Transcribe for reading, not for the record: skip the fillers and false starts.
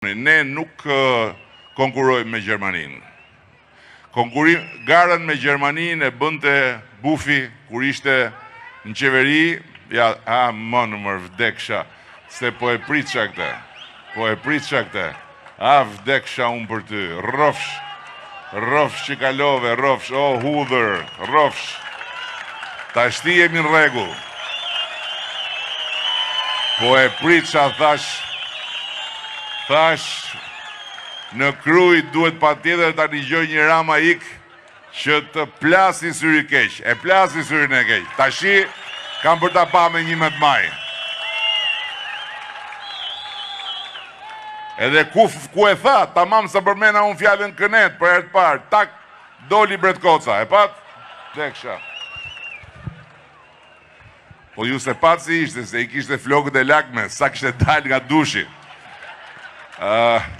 Ne nuk konkurojmë me Gjermaninë. Garën me Gjermaninë e bënte Bufi kur ishte në qeveri, më vdeksha, se po e pritësha këte, vdeksha unë për ty, rofsh që kalove, rofsh, hudhër, rofsh, ta shti jemi në regull. Po e pritësha, thash, në Krujt duhet pa tjetër ta rigjoj një Rama Ik që të plasi syri keq, e plasi syrin e keq. Tashi kam për ta pa me 11 maj. Edhe ku e tha, tamam sa përmena unë fjallën kënet për herë të parë, tak, doli Bretkoca, e pat? Deksha. Po ju se pat si ishte, se I kishte flokët e lakme, sa kishte dal nga dushi.